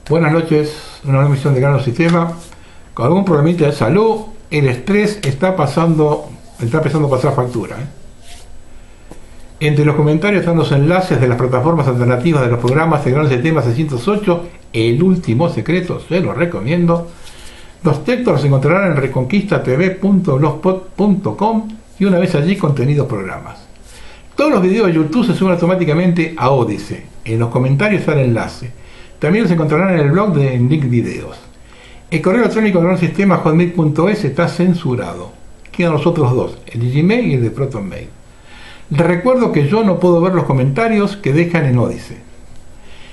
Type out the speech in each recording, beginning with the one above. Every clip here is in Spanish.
Buenas noches, una nueva emisión de Grano Sistema. Con algún problemita de salud, el estrés está empezando a pasar factura. Entre los comentarios están los enlaces de las plataformas alternativas de los programas de Grano Sistema 608, El Último Secreto, se los recomiendo. Los textos los encontrarán en reconquistatv.blogspot.com y una vez allí contenidos programas. Todos los videos de YouTube se suben automáticamente a Odysee. En los comentarios está el enlace. También los encontrarán en el blog de Link Videos. El correo electrónico de Grano Sistema hotmail.es está censurado. Quedan los otros dos, el de Gmail y el de ProtonMail. Les recuerdo que yo no puedo ver los comentarios que dejan en Odysee.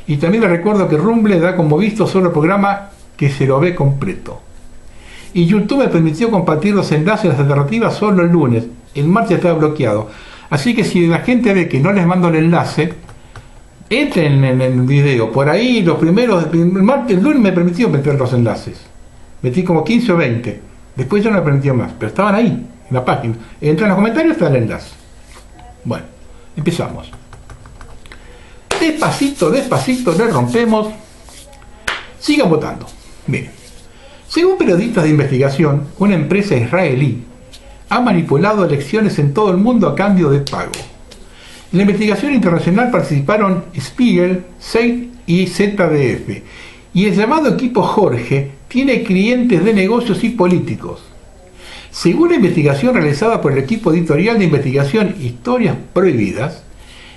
Y también les recuerdo que Rumble da como visto solo el programa que se lo ve completo. Y YouTube me permitió compartir los enlaces de las alternativas solo el lunes. El martes estaba bloqueado. Así que si la gente ve que no les mando el enlace, entren en el video. Por ahí los primeros, el lunes me permitió meter los enlaces. Metí como 15 o 20. Después ya no me permitió más. Pero estaban ahí, en la página. Entran en los comentarios, está el enlace. Bueno, empezamos. Despacito, despacito, le rompemos. Sigan votando. Miren. Según periodistas de investigación, una empresa israelí ha manipulado elecciones en todo el mundo a cambio de pago. En la investigación internacional participaron Spiegel, Zeit y ZDF, y el llamado equipo Jorge tiene clientes de negocios y políticos. Según la investigación realizada por el equipo editorial de investigación Historias Prohibidas,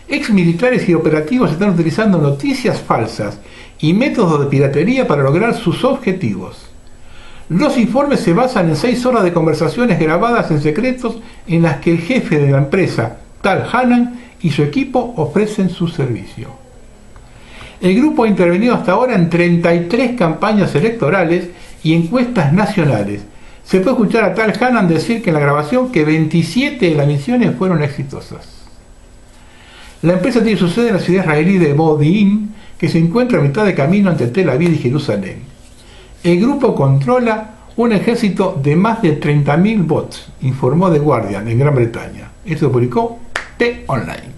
exmilitares y operativos están utilizando noticias falsas y métodos de piratería para lograr sus objetivos. Los informes se basan en 6 horas de conversaciones grabadas en secretos en las que el jefe de la empresa, Tal Hanan, y su equipo ofrecen su servicio. El grupo ha intervenido hasta ahora en 33 campañas electorales y encuestas nacionales. Se puede escuchar a Tal Hanan decir que en la grabación que 27 de las misiones fueron exitosas. La empresa tiene su sede en la ciudad israelí de Modi'in, que se encuentra a mitad de camino entre Tel Aviv y Jerusalén. El grupo controla un ejército de más de 30.000 bots, informó The Guardian en Gran Bretaña. Esto lo publicó T-Online.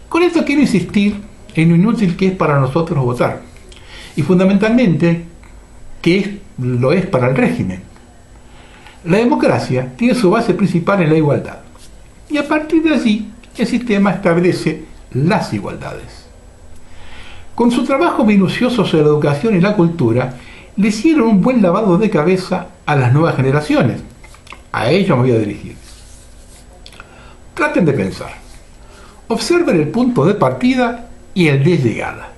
Con esto quiero insistir en lo inútil que es para nosotros votar, y fundamentalmente que lo es para el régimen. La democracia tiene su base principal en la igualdad, y a partir de allí el sistema establece las igualdades. Con su trabajo minucioso sobre la educación y la cultura, le hicieron un buen lavado de cabeza a las nuevas generaciones. A ellos me voy a dirigir. Traten de pensar. Observen el punto de partida y el de llegada.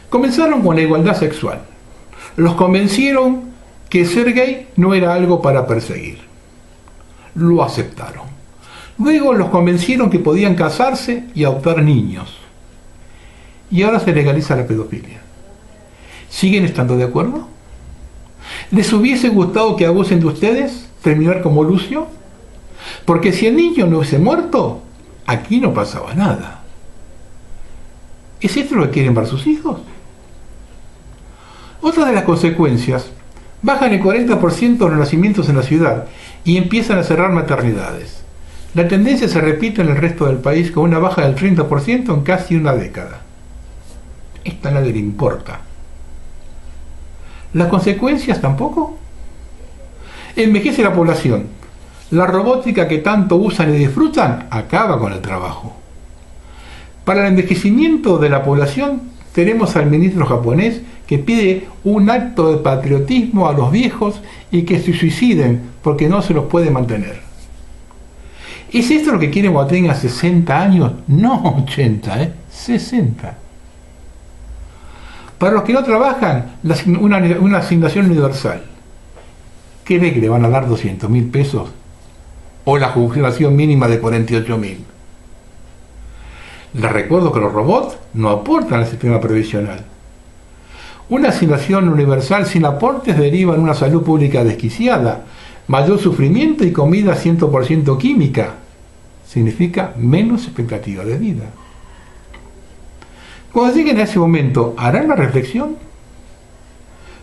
Comenzaron con la igualdad sexual. Los convencieron que ser gay no era algo para perseguir. Lo aceptaron. Luego los convencieron que podían casarse y adoptar niños. Y ahora se legaliza la pedofilia. ¿Siguen estando de acuerdo? ¿Les hubiese gustado que abusen de ustedes? ¿Terminar como Lucio? Porque si el niño no hubiese muerto, aquí no pasaba nada. ¿Es esto lo que quieren para sus hijos? Otra de las consecuencias, bajan el 40% de los nacimientos en la ciudad y empiezan a cerrar maternidades. La tendencia se repite en el resto del país con una baja del 30% en casi una década. Esto a nadie le importa. ¿Las consecuencias tampoco? Envejece la población. La robótica que tanto usan y disfrutan acaba con el trabajo. Para el envejecimiento de la población tenemos al ministro japonés que pide un acto de patriotismo a los viejos y que se suiciden porque no se los puede mantener. ¿Es esto lo que quieren cuando tengan 60 años? No 80, 60. Para los que no trabajan, una asignación universal. ¿Qué ve que le van a dar 200.000 pesos? ¿O la jubilación mínima de 48.000? Les recuerdo que los robots no aportan al sistema previsional. Una asignación universal sin aportes deriva en una salud pública desquiciada, mayor sufrimiento y comida 100% química. Significa menos expectativa de vida. Cuando lleguen a ese momento, ¿harán la reflexión?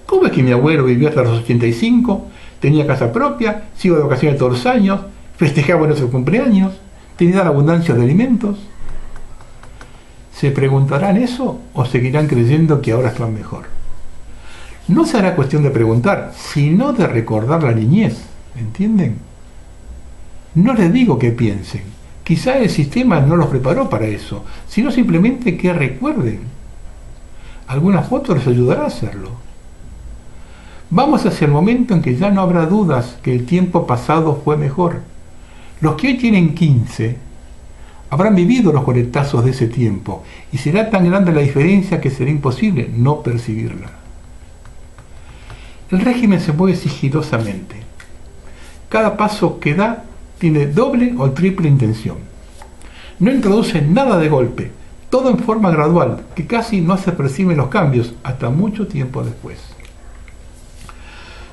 ¿Cómo es que mi abuelo vivió hasta los 85, tenía casa propia, se iba de vacaciones todos los años, festejaba nuestros cumpleaños, tenía la abundancia de alimentos? ¿Se preguntarán eso o seguirán creyendo que ahora están mejor? No será cuestión de preguntar, sino de recordar la niñez, ¿entienden? No les digo que piensen, quizá el sistema no los preparó para eso, sino simplemente que recuerden. Alguna foto les ayudará a hacerlo. Vamos hacia el momento en que ya no habrá dudas que el tiempo pasado fue mejor. Los que hoy tienen 15 habrán vivido los coletazos de ese tiempo y será tan grande la diferencia que será imposible no percibirla. El régimen se mueve sigilosamente. Cada paso que da tiene doble o triple intención. No introduce nada de golpe, todo en forma gradual, que casi no se perciben los cambios hasta mucho tiempo después.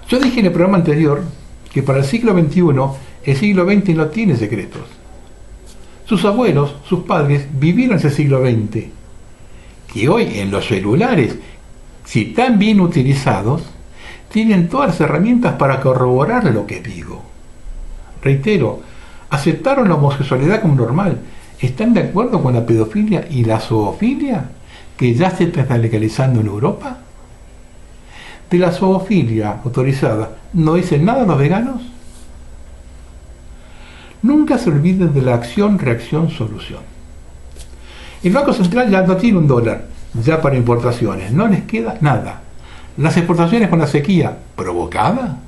Yo dije en el programa anterior que para el siglo XXI, el siglo XX no tiene secretos. Sus abuelos, sus padres, vivieron ese siglo XX, que hoy en los celulares, si tan bien utilizados, tienen todas las herramientas para corroborar lo que digo. Reitero, aceptaron la homosexualidad como normal. ¿Están de acuerdo con la pedofilia y la zoofilia, que ya se está legalizando en Europa? De la zoofilia autorizada, ¿no dicen nada los veganos? Nunca se olviden de la acción, reacción, solución. El Banco Central ya no tiene $1, ya para importaciones, no les queda nada. Las exportaciones con la sequía provocada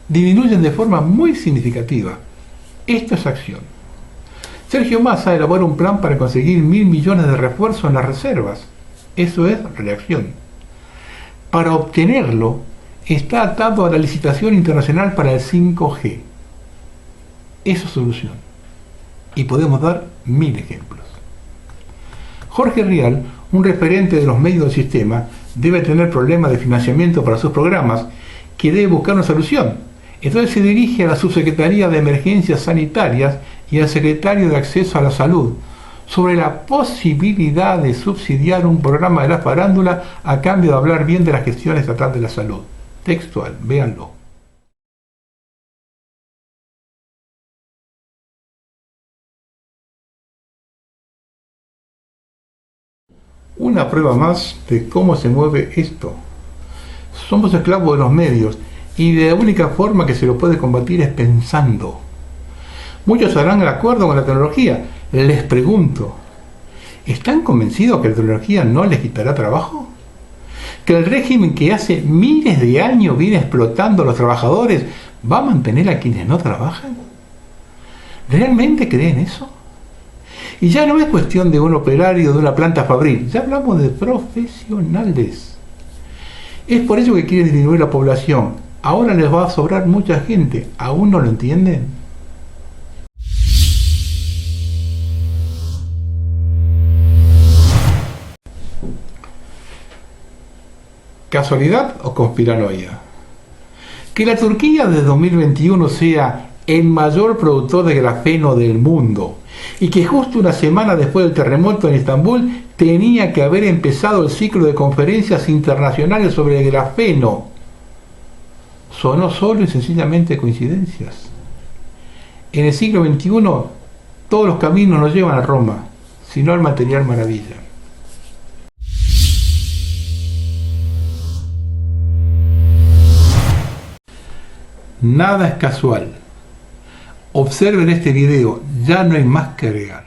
disminuyen de forma muy significativa. Esto es acción. Sergio Massa elabora un plan para conseguir 1.000 millones de refuerzos en las reservas. Eso es reacción. Para obtenerlo, está atado a la licitación internacional para el 5G. Eso es solución. Y podemos dar 1.000 ejemplos. Jorge Rial, un referente de los medios del sistema, debe tener problemas de financiamiento para sus programas, que debe buscar una solución. Entonces se dirige a la Subsecretaría de Emergencias Sanitarias y al Secretario de Acceso a la Salud sobre la posibilidad de subsidiar un programa de la farándula a cambio de hablar bien de la gestión estatal de la salud. Textual, véanlo. Una prueba más de cómo se mueve esto. Somos esclavos de los medios y de la única forma que se lo puede combatir es pensando. Muchos estarán de acuerdo con la tecnología. Les pregunto, ¿están convencidos que la tecnología no les quitará trabajo? ¿Que el régimen que hace miles de años viene explotando a los trabajadores va a mantener a quienes no trabajan? ¿Realmente creen eso? Y ya no es cuestión de un operario de una planta fabril, ya hablamos de profesionales. Es por eso que quieren disminuir la población. Ahora les va a sobrar mucha gente. ¿Aún no lo entienden? ¿Casualidad o conspiranoia? Que la Turquía de 2021 sea el mayor productor de grafeno del mundo y que justo una semana después del terremoto en Estambul tenía que haber empezado el ciclo de conferencias internacionales sobre el grafeno. Sonó solo y sencillamente coincidencias. En el siglo XXI todos los caminos nos llevan a Roma, sino al material maravilla. Nada es casual. Observen este video, ya no hay más que agregar.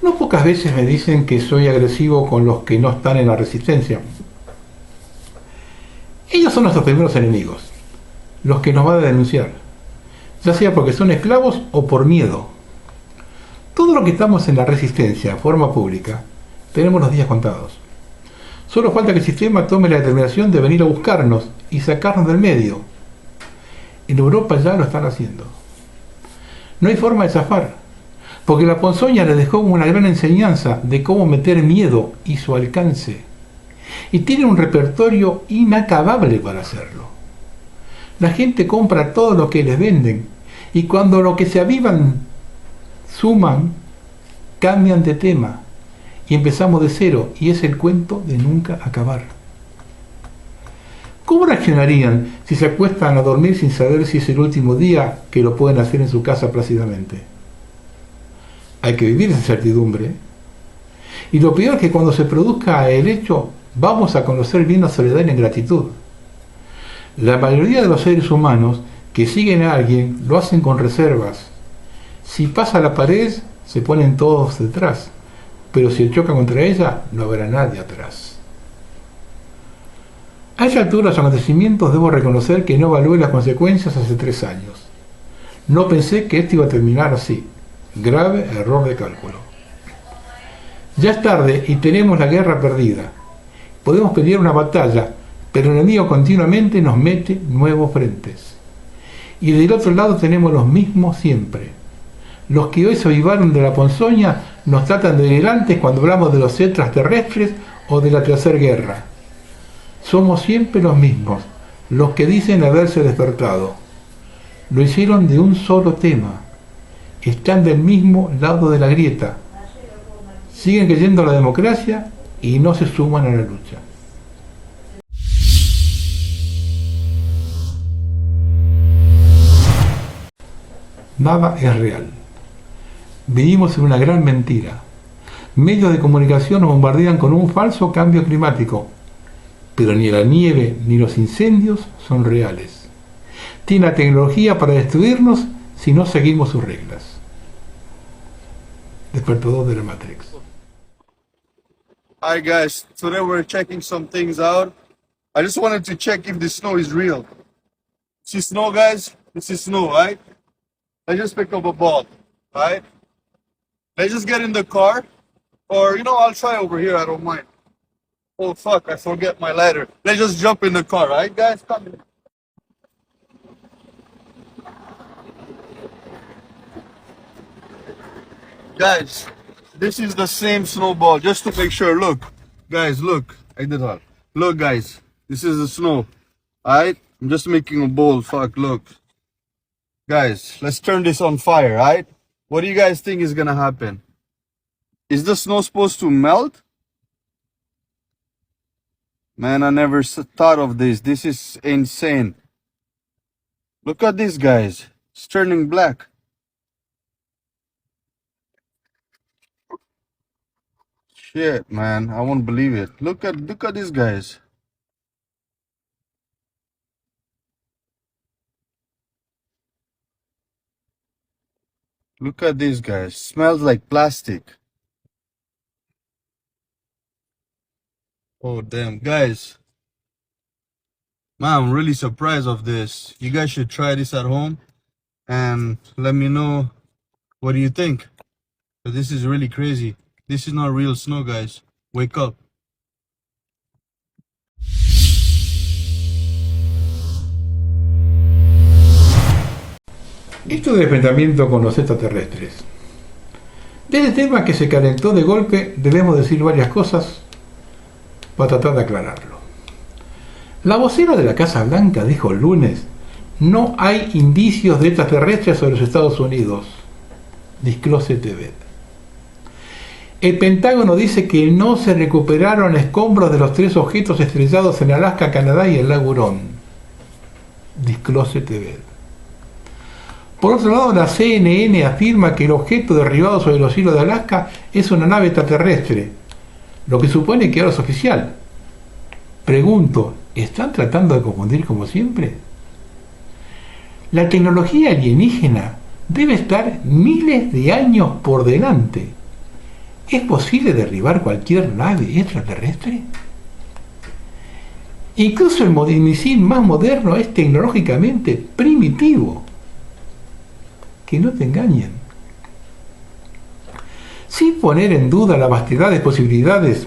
No pocas veces me dicen que soy agresivo con los que no están en la resistencia. Ellos son nuestros primeros enemigos, los que nos van a denunciar, ya sea porque son esclavos o por miedo. Todo lo que estamos en la resistencia, forma pública, tenemos los días contados. Solo falta que el sistema tome la determinación de venir a buscarnos y sacarnos del medio. En Europa ya lo están haciendo. No hay forma de zafar, porque la ponzoña les dejó una gran enseñanza de cómo meter miedo y su alcance. Y tienen un repertorio inacabable para hacerlo. La gente compra todo lo que les venden, y cuando lo que se avivan suman, cambian de tema, y empezamos de cero, y es el cuento de nunca acabar. ¿Cómo reaccionarían si se acuestan a dormir sin saber si es el último día que lo pueden hacer en su casa plácidamente? Hay que vivir esa incertidumbre. Y lo peor es que cuando se produzca el hecho, vamos a conocer bien la soledad y la ingratitud. La mayoría de los seres humanos que siguen a alguien lo hacen con reservas. Si pasa la pared, se ponen todos detrás, pero si choca contra ella, no habrá nadie atrás. A esa altura de los acontecimientos debo reconocer que no evalué las consecuencias hace 3 años. No pensé que esto iba a terminar así. Grave error de cálculo. Ya es tarde y tenemos la guerra perdida. Podemos pelear una batalla, pero el enemigo continuamente nos mete nuevos frentes. Y del otro lado tenemos los mismos siempre. Los que hoy se avivaron de la ponzoña nos tratan de delirantes cuando hablamos de los extraterrestres o de la tercera guerra. Somos siempre los mismos, los que dicen haberse despertado. Lo hicieron de un solo tema. Están del mismo lado de la grieta. Siguen creyendo en la democracia y no se suman a la lucha. Nada es real. Vivimos en una gran mentira. Medios de comunicación nos bombardean con un falso cambio climático, pero ni la nieve ni los incendios son reales. Tiene la tecnología para destruirnos si no seguimos sus reglas. Despertador de la Matrix. Hi guys, today we're checking some things out. I just wanted to check if the snow is real. See snow, guys? This is snow, right? I just picked up a ball, right? Let's just get in the car, or I'll try over here. I don't mind. Oh fuck, I forget my ladder. Let's just jump in the car, right, guys? Come in. Guys, this is the same snowball, just to make sure. Look, guys, look. I did all. Look, guys, this is the snow. Alright? I'm just making a bowl. Fuck, look. Guys, let's turn this on fire, alright? What do you guys think is gonna happen? Is the snow supposed to melt? Man, I never thought of this. This is insane. Look at this, guys. It's turning black. Shit, man, I won't believe it. Look at these guys. Look at these guys. Smells like plastic. Oh damn, guys. Man, I'm really surprised of this. You guys should try this at home and let me know what do you think. But this is really crazy. This is not real snow, guys. Wake up. Esto del enfrentamiento con los extraterrestres. De este tema que se calentó de golpe, debemos decir varias cosas para tratar de aclararlo. La vocera de la Casa Blanca dijo el lunes: no hay indicios de extraterrestres sobre los Estados Unidos. Disclose TV. El Pentágono dice que no se recuperaron escombros de los 3 objetos estrellados en Alaska, Canadá y el lago Hurón. Disclose TV. Por otro lado, la CNN afirma que el objeto derribado sobre los cielos de Alaska es una nave extraterrestre, lo que supone que ahora es oficial. Pregunto, ¿están tratando de confundir como siempre? La tecnología alienígena debe estar miles de años por delante. ¿Es posible derribar cualquier nave extraterrestre? Incluso el misil más moderno es tecnológicamente primitivo. Que no te engañen. Sin poner en duda la vastedad de posibilidades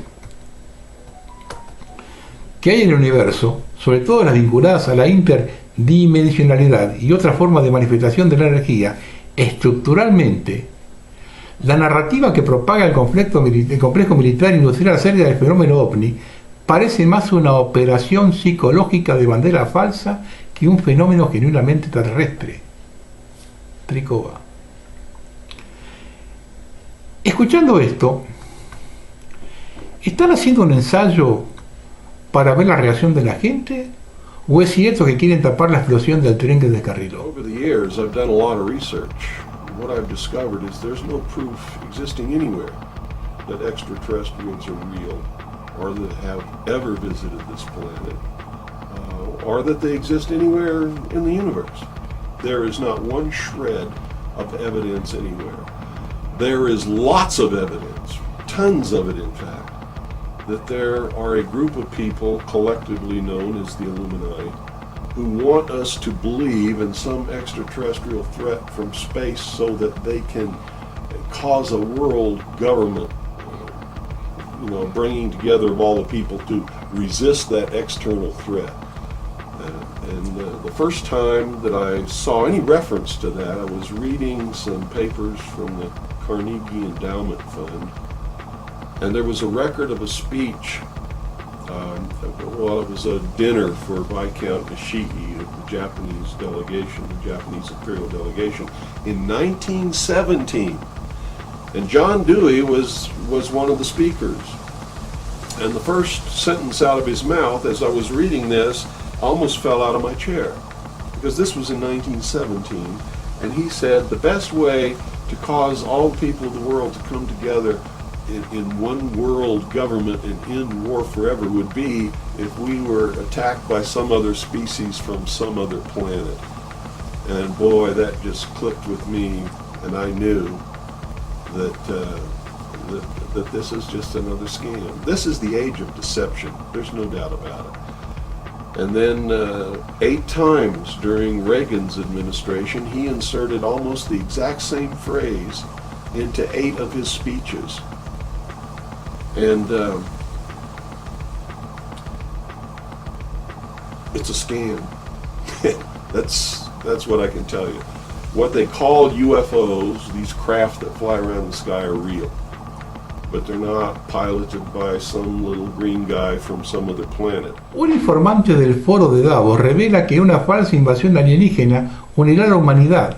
que hay en el universo, sobre todo las vinculadas a la interdimensionalidad y otras formas de manifestación de la energía, estructuralmente, la narrativa que propaga el complejo militar industrial acerca del fenómeno OVNI parece más una operación psicológica de bandera falsa que un fenómeno genuinamente terrestre. Tricova. Escuchando esto, ¿están haciendo un ensayo para ver la reacción de la gente? ¿O es cierto que quieren tapar la explosión del tren que descarriló? Over the years, I've done a lot of research. What I've discovered is there's no proof existing anywhere that extraterrestrials are real, or that have ever visited this planet, or that they exist anywhere in the universe. There is not one shred of evidence anywhere. There is lots of evidence, tons of it in fact, that there are a group of people collectively known as the Illuminati who want us to believe in some extraterrestrial threat from space so that they can cause a world government, bringing together of all the people to resist that external threat. The first time that I saw any reference to that, I was reading some papers from the Carnegie Endowment Fund, and there was a record of a speech. It was a dinner for Viscount Nishiki of the Japanese delegation, the Japanese imperial delegation, in 1917. And John Dewey was one of the speakers. And the first sentence out of his mouth as I was reading this, I almost fell out of my chair, because this was in 1917, and he said the best way to cause all the people of the world to come together in one world government and end war forever would be if we were attacked by some other species from some other planet. And boy, that just clicked with me, and I knew that this is just another scam. This is the age of deception. There's no doubt about it. And then 8 times during Reagan's administration, he inserted almost the exact same phrase into 8 of his speeches. And it's a scam. That's what I can tell you. What they call UFOs, these craft that fly around the sky, are real. But they're not piloted by some little green guy from some other planet. Un informante del foro de Davos revela que una falsa invasión alienígena unirá a la humanidad.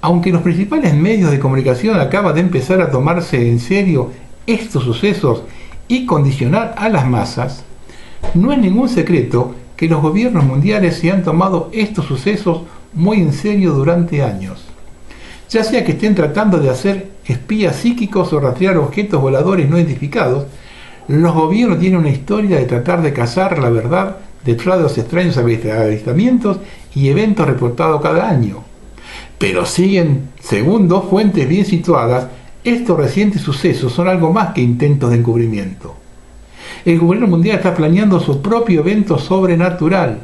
Aunque los principales medios de comunicación acaban de empezar a tomarse en serio estos sucesos y condicionar a las masas, no es ningún secreto que los gobiernos mundiales se han tomado estos sucesos muy en serio durante años. Ya sea que estén tratando de hacer espías psíquicos o rastrear objetos voladores no identificados, los gobiernos tienen una historia de tratar de cazar la verdad detrás de los extraños avistamientos y eventos reportados cada año. Pero según 2 fuentes bien situadas, estos recientes sucesos son algo más que intentos de encubrimiento. El gobierno mundial está planeando su propio evento sobrenatural.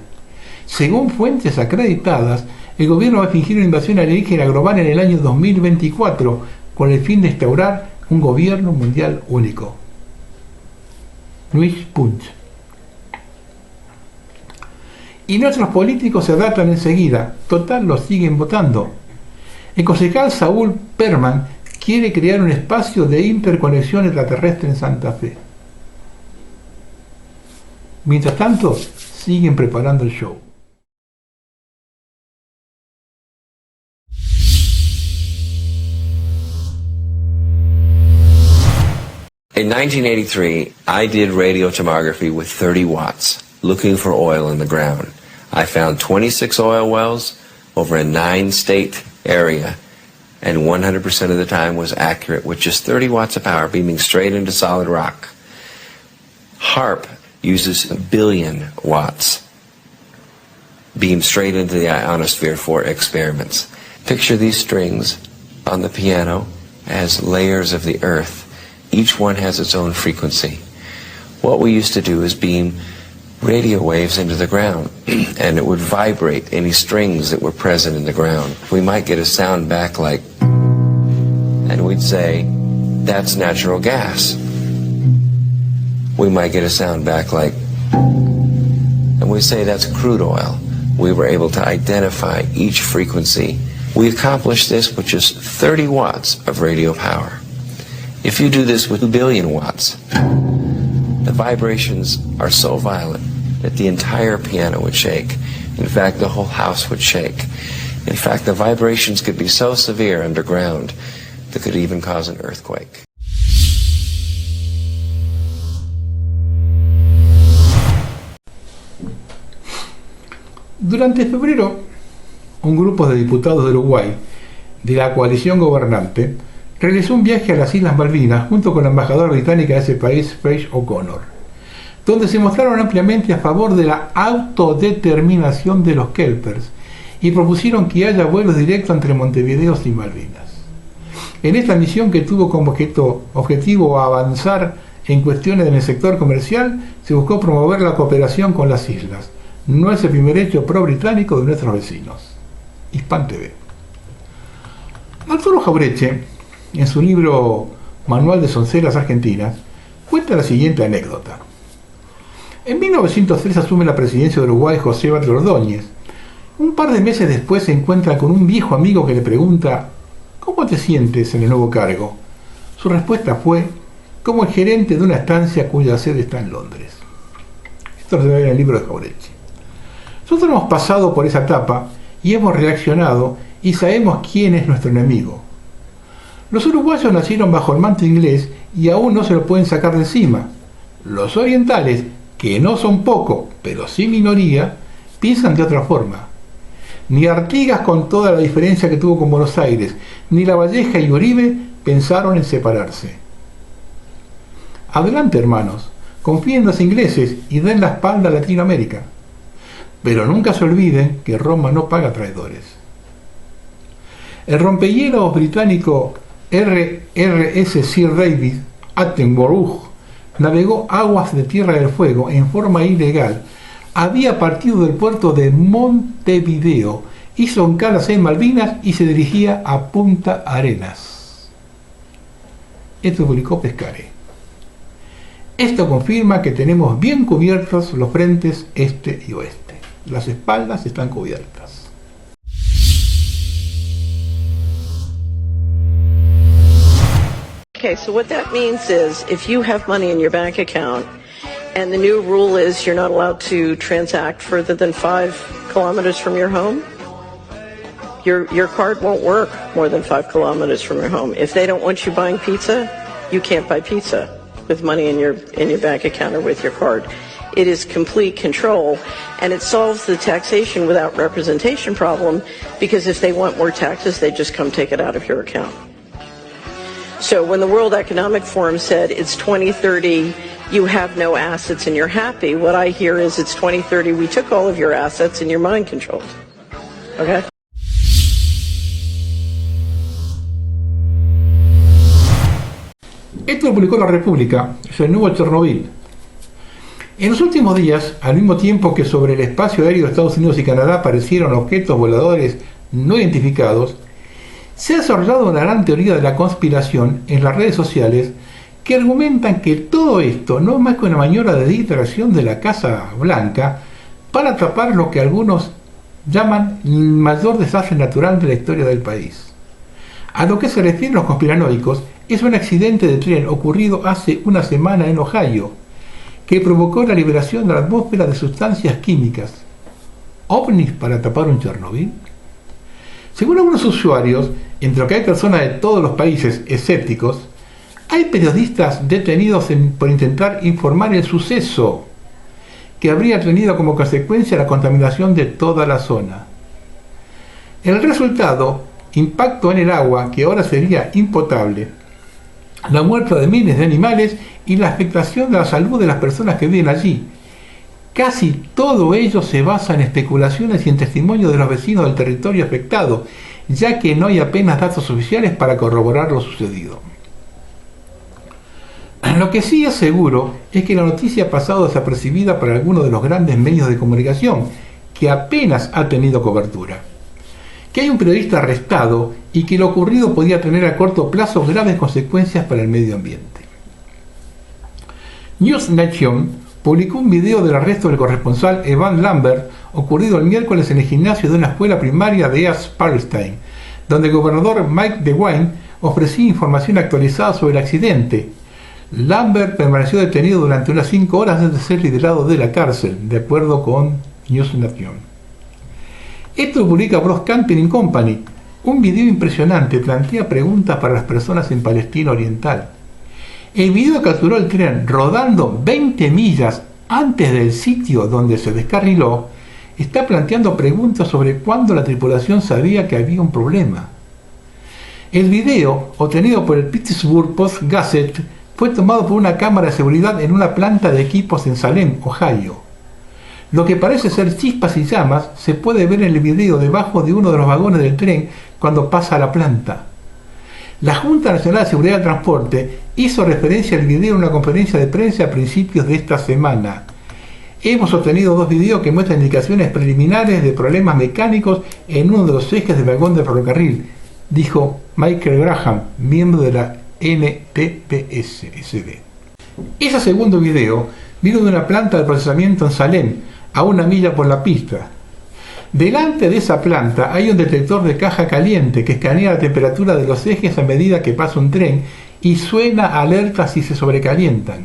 Según fuentes acreditadas, el gobierno va a fingir una invasión alienígena global en el año 2024 con el fin de instaurar un gobierno mundial único. Luis Puig. Y nuestros políticos se adaptan enseguida, total los siguen votando. El concejal Saúl Perman quiere crear un espacio de interconexión extraterrestre en Santa Fe. Mientras tanto, siguen preparando el show. In 1983, I did radiotomography with 30 watts, looking for oil in the ground. I found 26 oil wells over a 9-state area, and 100% of the time was accurate with just 30 watts of power beaming straight into solid rock. HAARP uses 1 billion watts beamed straight into the ionosphere for experiments. Picture these strings on the piano as layers of the earth, Each one has its own frequency. What we used to do is beam radio waves into the ground, and it would vibrate any strings that were present in the ground. We might get a sound back like, and we'd say, that's natural gas. We might get a sound back like, and we say that's crude oil. We were able to identify each frequency. We accomplished this with just 30 watts of radio power. If you do this with 2 billion watts, the vibrations are so violent that the entire piano would shake. In fact, the whole house would shake. In fact, the vibrations could be so severe underground that could even cause an earthquake. Durante febrero, un grupo de diputados de Uruguay, de la coalición gobernante, realizó un viaje a las Islas Malvinas junto con la embajadora británica de ese país, Paige O'Connor, donde se mostraron ampliamente a favor de la autodeterminación de los kelpers y propusieron que haya vuelos directos entre Montevideo y Malvinas. En esta misión, que tuvo como objetivo avanzar en cuestiones en el sector comercial, se buscó promover la cooperación con las islas. No es el primer hecho pro-británico de nuestros vecinos. Hispan TV. Arturo Jauretche, en su libro Manual de Sonceras Argentinas, cuenta la siguiente anécdota. En 1903 asume la presidencia de Uruguay José Batlle Ordóñez. Un par de meses después se encuentra con un viejo amigo que le pregunta: ¿cómo te sientes en el nuevo cargo? Su respuesta fue: como el gerente de una estancia cuya sede está en Londres. Esto se ve en el libro de Jauretche. Nosotros hemos pasado por esa etapa y hemos reaccionado y sabemos quién es nuestro enemigo. Los uruguayos nacieron bajo el manto inglés y aún no se lo pueden sacar de encima. Los orientales, que no son poco, pero sí minoría, piensan de otra forma. Ni Artigas, con toda la diferencia que tuvo con Buenos Aires, ni Lavalleja y Uribe pensaron en separarse. Adelante, hermanos, confíen en los ingleses y den la espalda a Latinoamérica. Pero nunca se olviden que Roma no paga traidores. El rompehielos británico RRS Sir David Attenborough navegó aguas de Tierra del Fuego en forma ilegal. Había partido del puerto de Montevideo, hizo escalas en Malvinas y se dirigía a Punta Arenas. Esto publicó Pescaré. Esto confirma que tenemos bien cubiertos los frentes este y oeste. Las espaldas están cubiertas. Okay, so what that means is if you have money in your bank account and the new rule is you're not allowed to transact further than 5 kilometers from your home, your card won't work more than 5 kilometers from your home. If they don't want you buying pizza, you can't buy pizza with money in your bank account or with your card. It is complete control, and it solves the taxation without representation problem, because if they want more taxes, they just come take it out of your account. So when the World Economic Forum said it's 2030, you have no assets and you're happy, what I hear is it's 2030, we took all of your assets and you're mind controlled. Okay? Esto lo publicó La República, es el nuevo Chernobyl. En los últimos días, al mismo tiempo que sobre el espacio aéreo de Estados Unidos y Canadá aparecieron objetos voladores no identificados, se ha desarrollado una gran teoría de la conspiración en las redes sociales que argumentan que todo esto no es más que una maniobra de distracción de la Casa Blanca para tapar lo que algunos llaman el mayor desastre natural de la historia del país. A lo que se refieren los conspiranoicos es un accidente de tren ocurrido hace una semana en Ohio, que provocó la liberación de la atmósfera de sustancias químicas. ¿OVNIs para tapar un Chernobyl? Según algunos usuarios, entre los que hay personas de todos los países escépticos, hay periodistas detenidos por intentar informar el suceso, que habría tenido como consecuencia la contaminación de toda la zona. El resultado: impacto en el agua, que ahora sería impotable, la muerte de miles de animales y la afectación de la salud de las personas que viven allí. Casi todo ello se basa en especulaciones y en testimonios de los vecinos del territorio afectado, ya que no hay apenas datos oficiales para corroborar lo sucedido. Lo que sí es seguro es que la noticia ha pasado desapercibida para algunos de los grandes medios de comunicación, que apenas ha tenido cobertura. Que hay un periodista arrestado y que lo ocurrido podía tener a corto plazo graves consecuencias para el medio ambiente. News Nation publicó un video del arresto del corresponsal Evan Lambert ocurrido el miércoles en el gimnasio de una escuela primaria de East Palestine, donde el gobernador Mike DeWine ofrecía información actualizada sobre el accidente. Lambert permaneció detenido durante unas 5 horas antes de ser liberado de la cárcel, de acuerdo con News Nation. Esto lo publica Bros Camping Company. Un video impresionante plantea preguntas para las personas en Palestina Oriental. El video capturó el tren rodando 20 millas antes del sitio donde se descarriló. Está planteando preguntas sobre cuándo la tripulación sabía que había un problema. El video, obtenido por el Pittsburgh Post-Gazette, fue tomado por una cámara de seguridad en una planta de equipos en Salem, Ohio. Lo que parece ser chispas y llamas se puede ver en el video debajo de uno de los vagones del tren cuando pasa a la planta. La Junta Nacional de Seguridad del Transporte hizo referencia al video en una conferencia de prensa a principios de esta semana. Hemos obtenido 2 videos que muestran indicaciones preliminares de problemas mecánicos en uno de los ejes del vagón de ferrocarril, dijo Michael Graham, miembro de la NTPS-SD. Ese segundo video vino de una planta de procesamiento en Salem, a 1 milla por la pista. Delante de esa planta hay un detector de caja caliente que escanea la temperatura de los ejes a medida que pasa un tren y suena alerta si se sobrecalientan.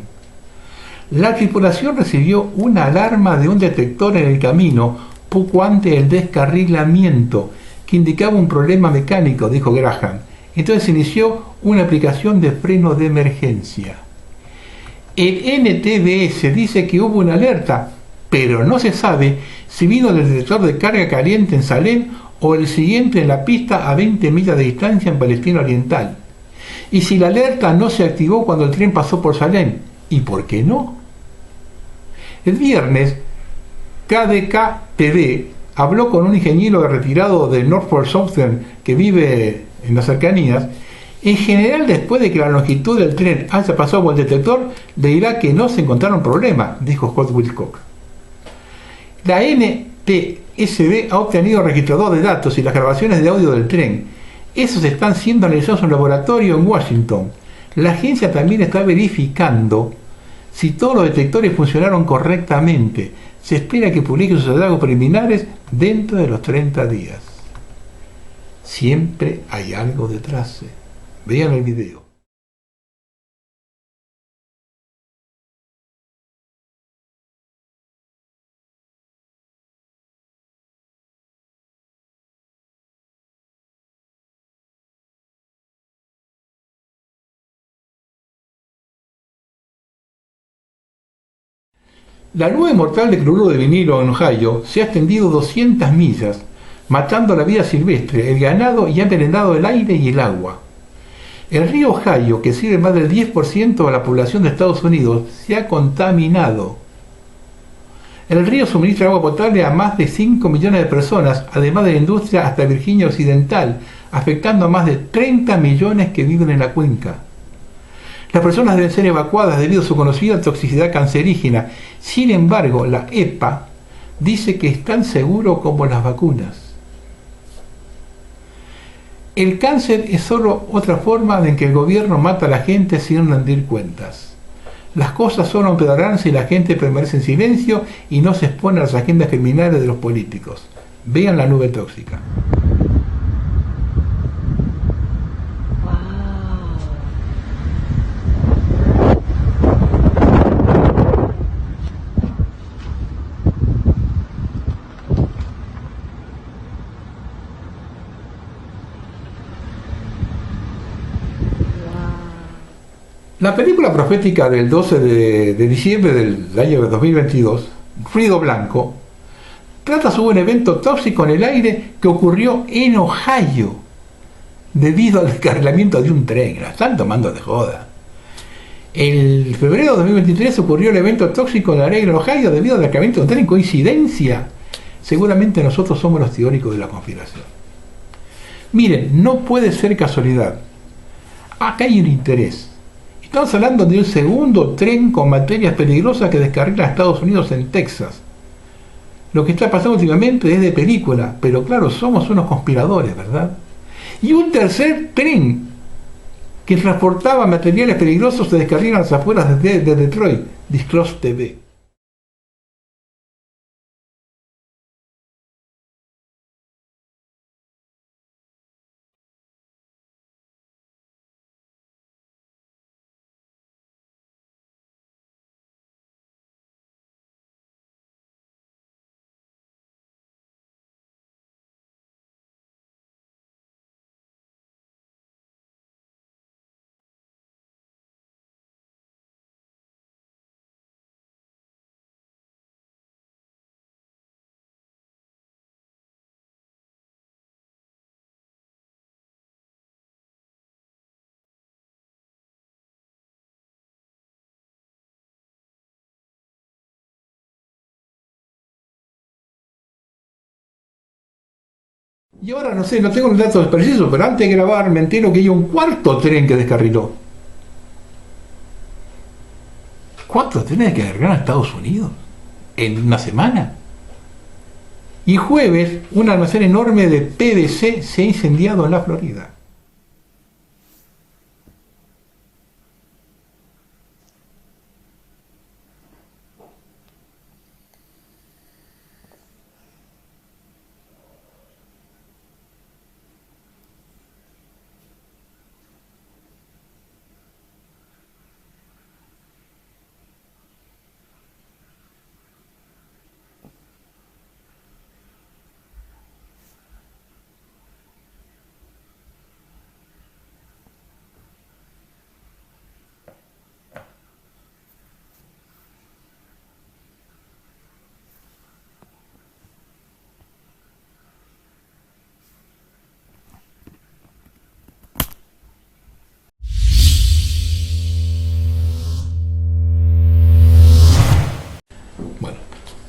La tripulación recibió una alarma de un detector en el camino poco antes del descarrilamiento que indicaba un problema mecánico, dijo Graham. Entonces se inició una aplicación de freno de emergencia. El NTBS dice que hubo una alerta, pero no se sabe si vino del detector de carga caliente en Salem o el siguiente en la pista a 20 millas de distancia en Palestina Oriental. Y si la alerta no se activó cuando el tren pasó por Salem, ¿y por qué no? El viernes, KDK-TV habló con un ingeniero retirado de Norfolk Southern que vive en las cercanías. En general, después de que la longitud del tren haya pasado por el detector, le dirá que no se encontraron problemas, dijo Scott Wilcox. La NTSB ha obtenido registrador de datos y las grabaciones de audio del tren. Esos están siendo analizados en un laboratorio en Washington. La agencia también está verificando si todos los detectores funcionaron correctamente. Se espera que publique sus hallazgos preliminares dentro de los 30 días. Siempre hay algo detrás. Vean el video. La nube mortal de cloruro de vinilo en Ohio se ha extendido 200 millas, matando la vida silvestre, el ganado y ha envenenado el aire y el agua. El río Ohio, que sirve más del 10% de la población de Estados Unidos, se ha contaminado. El río suministra agua potable a más de 5 millones de personas, además de la industria hasta Virginia Occidental, afectando a más de 30 millones que viven en la cuenca. Las personas deben ser evacuadas debido a su conocida toxicidad cancerígena. Sin embargo, la EPA dice que es tan seguro como las vacunas. El cáncer es solo otra forma en que el gobierno mata a la gente sin rendir cuentas. Las cosas solo empeorarán si la gente permanece en silencio y no se expone a las agendas criminales de los políticos. Vean la nube tóxica. La película profética del 12 de diciembre del año 2022, Ruido Blanco, trata sobre un evento tóxico en el aire que ocurrió en Ohio debido al descarrilamiento de un tren. La están tomando de joda. En febrero de 2023 ocurrió el evento tóxico en el aire en Ohio debido al descarrilamiento de un tren. ¿Coincidencia? Seguramente nosotros somos los teóricos de la conspiración. Miren, no puede ser casualidad. Acá hay un interés. Estamos hablando de un segundo tren con materias peligrosas que descarrila a Estados Unidos en Texas. Lo que está pasando últimamente es de película, pero claro, somos unos conspiradores, ¿verdad? Y un tercer tren que transportaba materiales peligrosos se descarrila a las afueras de Detroit, Disclosure TV. Y ahora no sé, no tengo los datos precisos, pero antes de grabar me entero que hay un cuarto tren que descarriló. ¿Cuántos trenes que descarrilaron a Estados Unidos? En una semana. Y jueves, un almacén enorme de PVC se ha incendiado en la Florida.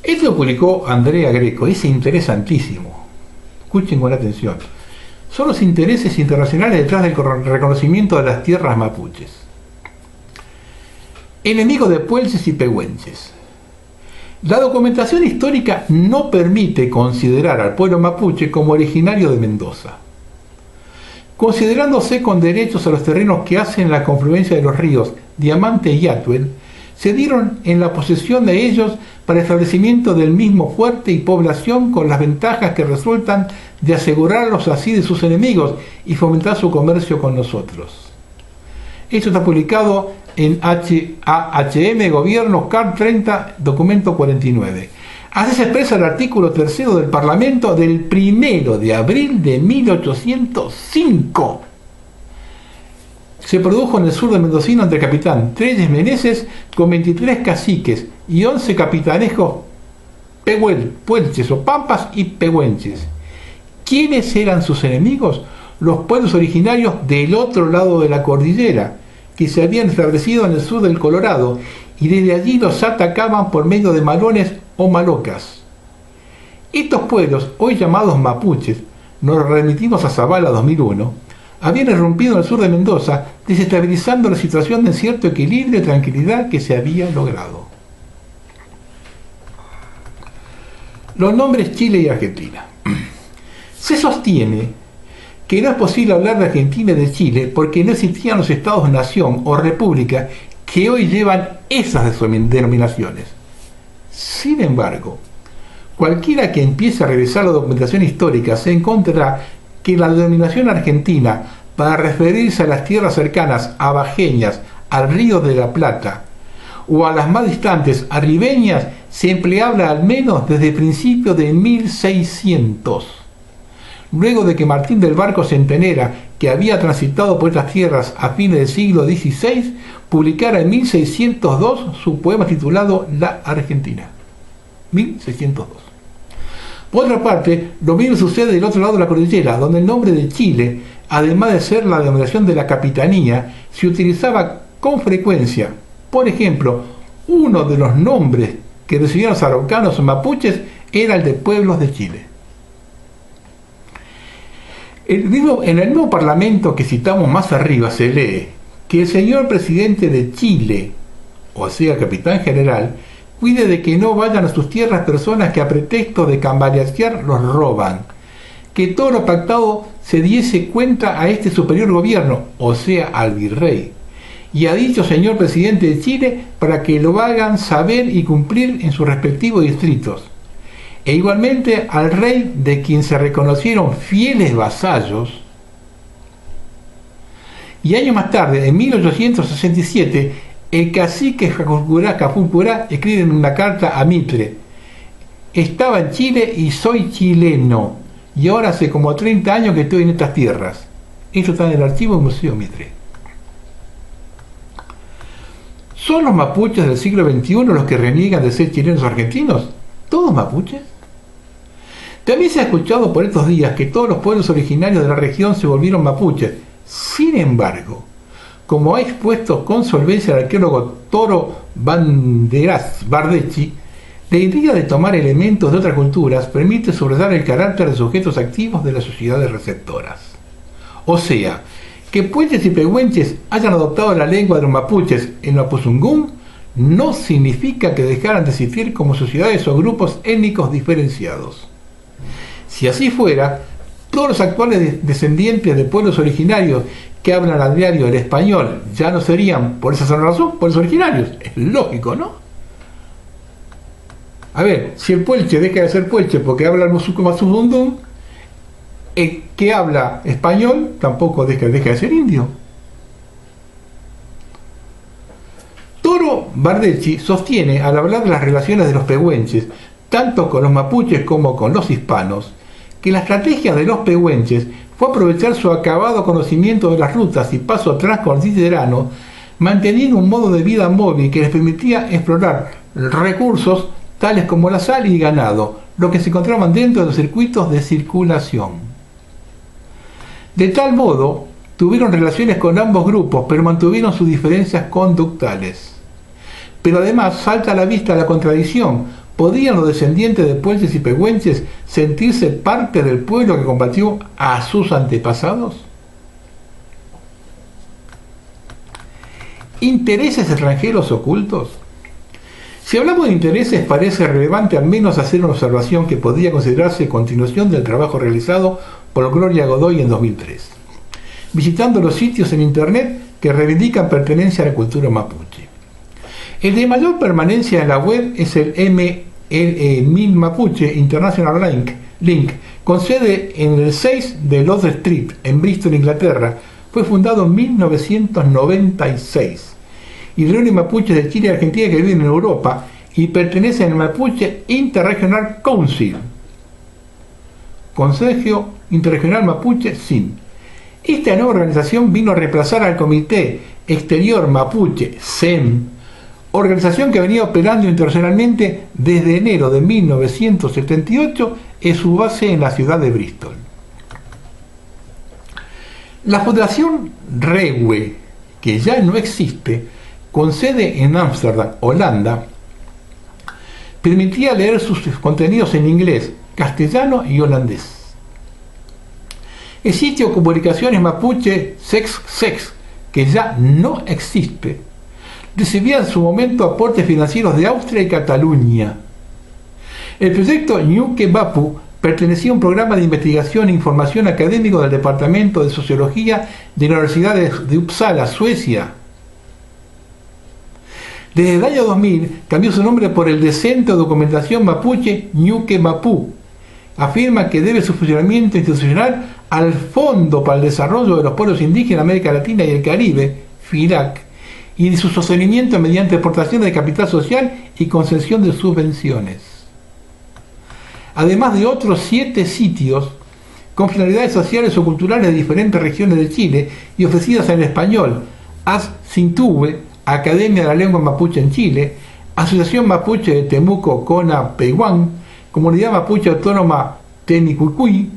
Esto lo publicó Andrea Greco, es interesantísimo. Escuchen con atención. Son los intereses internacionales detrás del reconocimiento de las tierras mapuches. Enemigo de puelches y pehuenches. La documentación histórica no permite considerar al pueblo mapuche como originario de Mendoza. Considerándose con derechos a los terrenos que hacen la confluencia de los ríos Diamante y Atuel, se dieron en la posesión de ellos para el establecimiento del mismo fuerte y población con las ventajas que resultan de asegurarlos así de sus enemigos y fomentar su comercio con nosotros. Esto está publicado en HM Gobierno CAR 30, documento 49. Así se expresa el artículo 3 del Parlamento del 1 de abril de 1805. Se produjo en el sur de Mendocino entre capitán Treyes Meneses con 23 caciques y 11 capitanejos puelches o pampas y pehuenches. ¿Quiénes eran sus enemigos? Los pueblos originarios del otro lado de la cordillera, que se habían establecido en el sur del Colorado, y desde allí los atacaban por medio de malones o malocas. Estos pueblos, hoy llamados mapuches, nos remitimos a Zavala 2001, habían irrumpido en el sur de Mendoza, desestabilizando la situación de cierto equilibrio y tranquilidad que se había logrado. Los nombres Chile y Argentina. Se sostiene que no es posible hablar de Argentina y de Chile porque no existían los estados-nación o república que hoy llevan esas denominaciones. Sin embargo, cualquiera que empiece a revisar la documentación histórica se encontrará que la denominación argentina, para referirse a las tierras cercanas a Bajeñas, al Río de la Plata, o a las más distantes, a ribeñas, se empleaba al menos desde principios de 1600. Luego de que Martín del Barco Centenera, que había transitado por estas tierras a fines del siglo XVI, publicara en 1602 su poema titulado La Argentina. 1602. Por otra parte, lo mismo sucede del otro lado de la cordillera, donde el nombre de Chile, además de ser la denominación de la capitanía, se utilizaba con frecuencia. Por ejemplo, uno de los nombres que recibían los araucanos o mapuches era el de pueblos de Chile. En el mismo parlamento que citamos más arriba se lee que el señor presidente de Chile, o sea, capitán general, cuide de que no vayan a sus tierras personas que a pretexto de cambalachear los roban. Que todo lo pactado se diese cuenta a este superior gobierno, o sea, al virrey. Y a dicho señor presidente de Chile para que lo hagan saber y cumplir en sus respectivos distritos. E igualmente al rey, de quien se reconocieron fieles vasallos. Y años más tarde, en 1867, el cacique Capulcurá escribe en una carta a Mitre: estaba en Chile y soy chileno, y ahora hace como 30 años que estoy en estas tierras. Esto está en el archivo del Museo Mitre. ¿Son los mapuches del siglo XXI los que reniegan de ser chilenos o argentinos? ¿Todos mapuches? También se ha escuchado por estos días que todos los pueblos originarios de la región se volvieron mapuches. Sin embargo, como ha expuesto con solvencia el arqueólogo Toro Bardecchi, la idea de tomar elementos de otras culturas permite subrayar el carácter de sujetos activos de las sociedades receptoras. O sea, que puelches y pehuenches hayan adoptado la lengua de los mapuches en Mapuzungún no significa que dejaran de existir como sociedades o grupos étnicos diferenciados. Si así fuera, todos los actuales descendientes de pueblos originarios que hablan a diario el español ya no serían, por esa razón, pueblos originarios. Es lógico, ¿no? A ver, si el puelche deja de ser puelche porque habla el Mapuzungún, el que habla español tampoco deja de ser indio. Toro Bardecchi sostiene, al hablar de las relaciones de los pehuenches, tanto con los mapuches como con los hispanos, que la estrategia de los pehuenches fue aprovechar su acabado conocimiento de las rutas y paso transcordilleranos, manteniendo un modo de vida móvil que les permitía explorar recursos tales como la sal y ganado, lo que se encontraban dentro de los circuitos de circulación. De tal modo, tuvieron relaciones con ambos grupos, pero mantuvieron sus diferencias conductales. Pero además salta a la vista la contradicción. ¿Podían los descendientes de puelches y pehuenches sentirse parte del pueblo que combatió a sus antepasados? ¿Intereses extranjeros ocultos? Si hablamos de intereses, parece relevante al menos hacer una observación que podría considerarse continuación del trabajo realizado por Gloria Godoy en 2003, visitando los sitios en internet que reivindican pertenencia a la cultura mapuche. El de mayor permanencia en la web es el MIN Mapuche International Link, con sede en el 6 de Lord Street, en Bristol, Inglaterra. Fue fundado en 1996. Y de los mapuches de Chile y Argentina que viven en Europa y pertenecen al Mapuche Interregional Council, Consejo Interregional Mapuche SIN. Esta nueva organización vino a reemplazar al Comité Exterior Mapuche SEM, organización que venía operando internacionalmente desde enero de 1978 en su base en la ciudad de Bristol. La Fundación REWE, que ya no existe, con sede en Ámsterdam, Holanda, permitía leer sus contenidos en inglés, castellano y holandés. El sitio Comunicaciones Mapuche Sex, que ya no existe, recibía en su momento aportes financieros de Austria y Cataluña. El proyecto Ñuque Mapu pertenecía a un programa de investigación e información académico del Departamento de Sociología de la Universidad de Uppsala, Suecia. Desde el año 2000 cambió su nombre por el de Centro de Documentación Mapuche Ñuque Mapu. Afirma que debe su funcionamiento institucional al Fondo para el Desarrollo de los Pueblos Indígenas de América Latina y el Caribe, FIDAC, y de su sostenimiento mediante aportación de capital social y concesión de subvenciones. Además de otros 7 sitios con finalidades sociales o culturales de diferentes regiones de Chile y ofrecidas en español: ASCINTUVE, Academia de la Lengua Mapuche en Chile, Asociación Mapuche de Temuco Cona Peguán, Comunidad Mapuche Autónoma Tenicuicuy,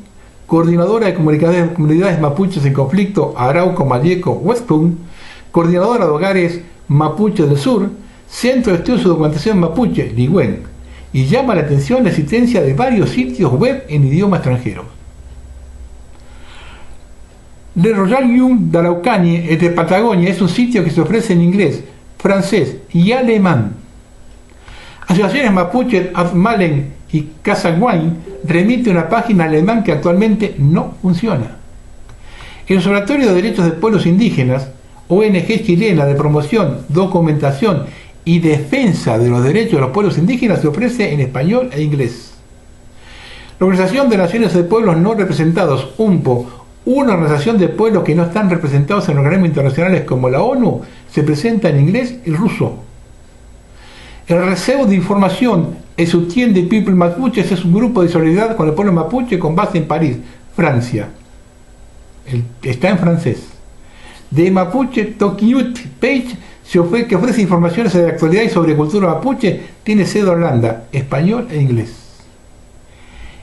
Coordinadora de Comunidades Mapuches en Conflicto Arauco Malleco Huespún, Coordinadora de Hogares Mapuche del Sur, Centro de Estudios y Documentación Mapuche, Ligüen, y llama la atención la existencia de varios sitios web en idioma extranjero. Le Royaume d'Araucanie de Patagonia es un sitio que se ofrece en inglés, francés y alemán. Asociaciones mapuche, Afmalen y Casaguain remite una página alemán que actualmente no funciona. El Observatorio de Derechos de Pueblos Indígenas, ONG chilena de promoción, documentación y defensa de los derechos de los pueblos indígenas, se ofrece en español e inglés. La Organización de Naciones de Pueblos No Representados, UNPO, una organización de pueblos que no están representados en organismos internacionales como la ONU, se presenta en inglés y ruso. El Receo de Información El Soutien des Peuples Mapuches es un grupo de solidaridad con el pueblo mapuche con base en París, Francia. Está en francés. De Mapuche Tokiyut Page, que ofrece informaciones de actualidad y sobre cultura mapuche, tiene sede en Holanda, español e inglés.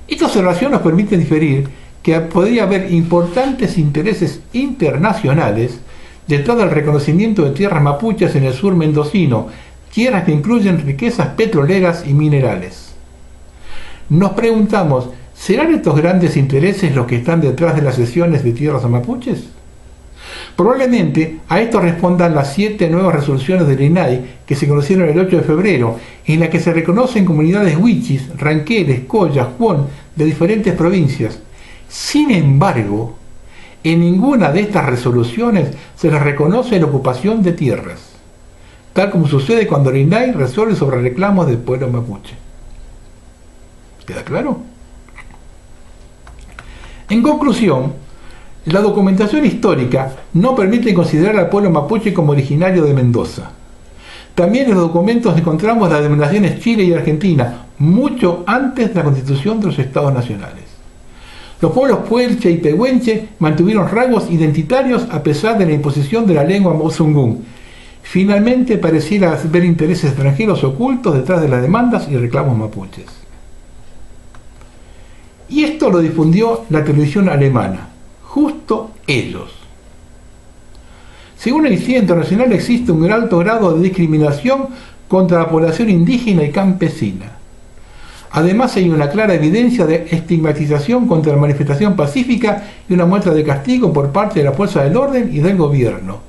Esta observación nos permite diferir que podría haber importantes intereses internacionales detrás del reconocimiento de tierras mapuches en el sur mendocino, tierras que incluyen riquezas petroleras y minerales. Nos preguntamos, ¿serán estos grandes intereses los que están detrás de las cesiones de tierras a mapuches? Probablemente a esto respondan las 7 nuevas resoluciones del INAI que se conocieron el 8 de febrero, en las que se reconocen comunidades huichis, ranqueles, collas, huon de diferentes provincias. Sin embargo, en ninguna de estas resoluciones se les reconoce la ocupación de tierras, tal como sucede cuando el INAI resuelve sobre reclamos del pueblo mapuche. ¿Queda claro? En conclusión, la documentación histórica no permite considerar al pueblo mapuche como originario de Mendoza. También en los documentos encontramos las denominaciones Chile y Argentina, mucho antes de la constitución de los estados nacionales. Los pueblos puelche y pehuenche mantuvieron rasgos identitarios a pesar de la imposición de la lengua mozungún. Finalmente pareciera haber intereses extranjeros ocultos detrás de las demandas y reclamos mapuches. Y esto lo difundió la televisión alemana, justo ellos. Según el Instituto Internacional, existe un alto grado de discriminación contra la población indígena y campesina. Además, hay una clara evidencia de estigmatización contra la manifestación pacífica y una muestra de castigo por parte de la fuerza del orden y del gobierno.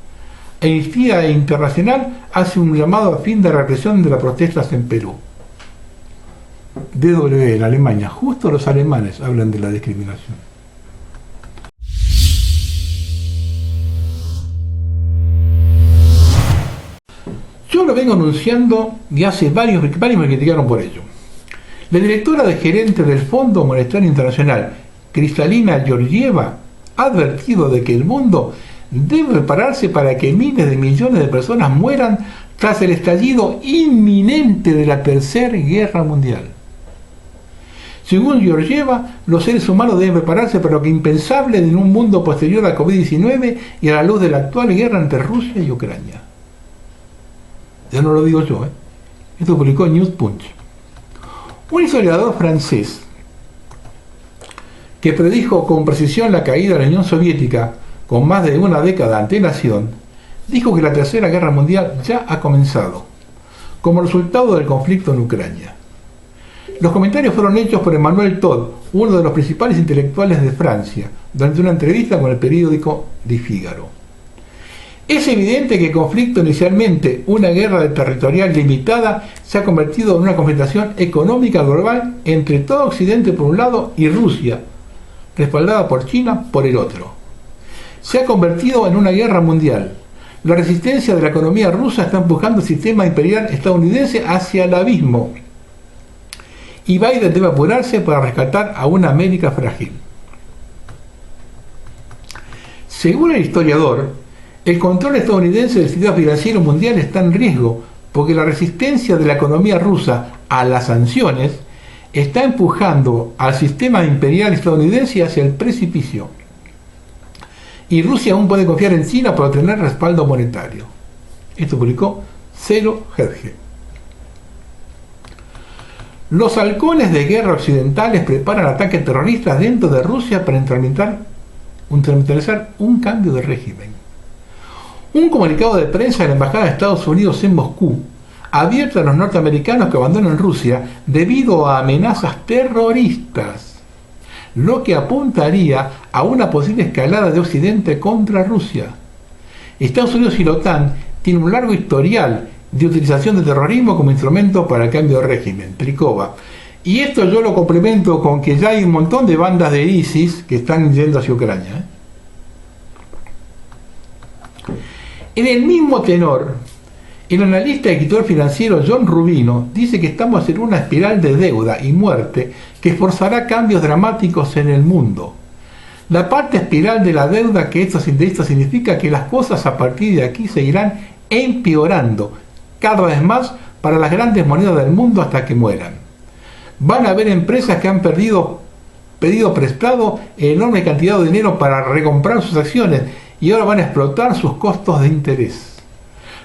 Amnistía Internacional hace un llamado a fin de represión de las protestas en Perú. DW en Alemania, justo los alemanes hablan de la discriminación. Yo lo vengo anunciando y hace varios me criticaron por ello. La directora de gerente del Fondo Monetario Internacional, Kristalina Georgieva, ha advertido de que el mundo debe prepararse para que miles de millones de personas mueran tras el estallido inminente de la Tercera Guerra Mundial. Según Georgieva, los seres humanos deben prepararse para lo que es impensable en un mundo posterior a la COVID-19 y a la luz de la actual guerra entre Rusia y Ucrania. Ya no lo digo yo, Esto publicó News Punch. Un historiador francés que predijo con precisión la caída de la Unión Soviética con más de una década de antelación, dijo que la Tercera Guerra Mundial ya ha comenzado, como resultado del conflicto en Ucrania. Los comentarios fueron hechos por Emmanuel Todd, uno de los principales intelectuales de Francia, durante una entrevista con el periódico Le Figaro. Es evidente que el conflicto, inicialmente una guerra territorial limitada, se ha convertido en una confrontación económica global entre todo Occidente por un lado y Rusia, respaldada por China, por el otro. Se ha convertido en una guerra mundial. La resistencia de la economía rusa está empujando el sistema imperial estadounidense hacia el abismo. Y Biden debe apurarse para rescatar a una América frágil. Según el historiador, el control estadounidense del sistema financiero mundial está en riesgo porque la resistencia de la economía rusa a las sanciones está empujando al sistema imperial estadounidense hacia el precipicio. Y Rusia aún puede confiar en China para obtener respaldo monetario. Esto publicó Zero Hedge. Los halcones de guerra occidentales preparan ataques terroristas dentro de Rusia para instrumentalizar un cambio de régimen. Un comunicado de prensa de la Embajada de Estados Unidos en Moscú advierte a los norteamericanos que abandonen Rusia debido a amenazas terroristas. lo que apuntaría a una posible escalada de Occidente contra Rusia. Estados Unidos y la OTAN tienen un largo historial de utilización de terrorismo como instrumento para el cambio de régimen, Trikova. Y esto yo lo complemento con que ya hay un montón de bandas de ISIS que están yendo hacia Ucrania. En el mismo tenor, el analista y escritor financiero John Rubino dice que estamos en una espiral de deuda y muerte que forzará cambios dramáticos en el mundo. La parte espiral de la deuda de esto significa que las cosas a partir de aquí seguirán empeorando cada vez más para las grandes monedas del mundo hasta que mueran. Van a haber empresas que han pedido prestado enorme cantidad de dinero para recomprar sus acciones y ahora van a explotar sus costos de interés.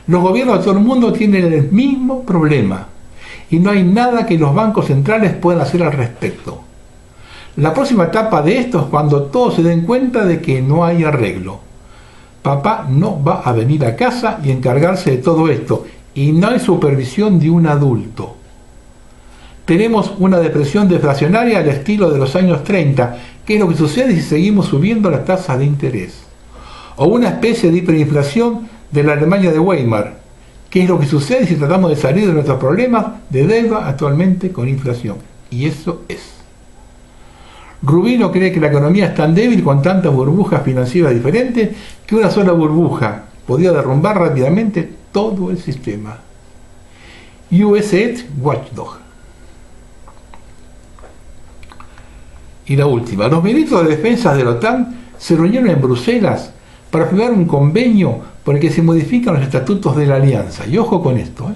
Los gobiernos de todo el mundo tienen el mismo problema y no hay nada que los bancos centrales puedan hacer al respecto. La próxima etapa de esto es cuando todos se den cuenta de que no hay arreglo. Papá no va a venir a casa y encargarse de todo esto y no hay supervisión de un adulto. Tenemos una depresión deflacionaria al estilo de los años 30, que es lo que sucede si seguimos subiendo las tasas de interés. O una especie de hiperinflación de la Alemania de Weimar, que es lo que sucede si tratamos de salir de nuestros problemas de deuda actualmente con inflación. Y eso es. Rubino cree que la economía es tan débil con tantas burbujas financieras diferentes que una sola burbuja podía derrumbar rápidamente todo el sistema. US Watchdog. Y la última, los ministros de defensa de la OTAN se reunieron en Bruselas para firmar un convenio por el que se modifican los estatutos de la alianza. Y ojo con esto,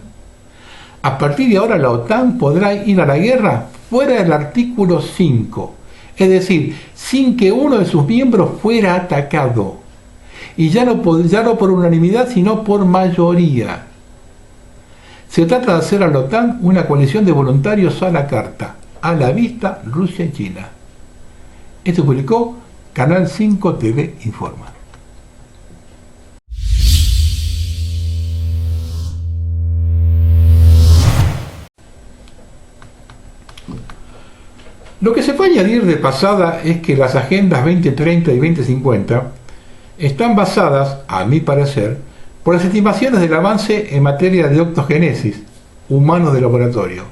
a partir de ahora la OTAN podrá ir a la guerra fuera del artículo 5, es decir, sin que uno de sus miembros fuera atacado. Y ya no por unanimidad, sino por mayoría. Se trata de hacer a la OTAN una coalición de voluntarios a la carta, a la vista Rusia y China. Esto publicó Canal 5 TV Informa. Lo que se puede añadir de pasada es que las agendas 2030 y 2050 están basadas, a mi parecer, por las estimaciones del avance en materia de octogénesis, humanos de laboratorio,